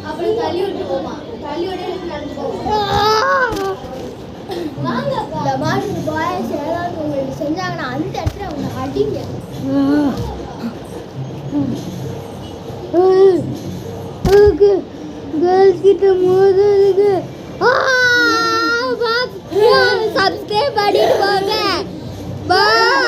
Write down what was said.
அப்புறம் தள்ளி விட்டு போமா, தள்ளியோட நடந்து போமா. இந்த மாதிரி பாய்ஸ் ஏதாவது உங்களுக்கு செஞ்சாங்கன்னா அந்த இடத்துல அவங்க அடிங்க. கேர்ள்ஸ் கிட்ட மோதுறதுக்கு சப்ஸ்கிரைப் பண்ணிட்டு போங்க. பாய்.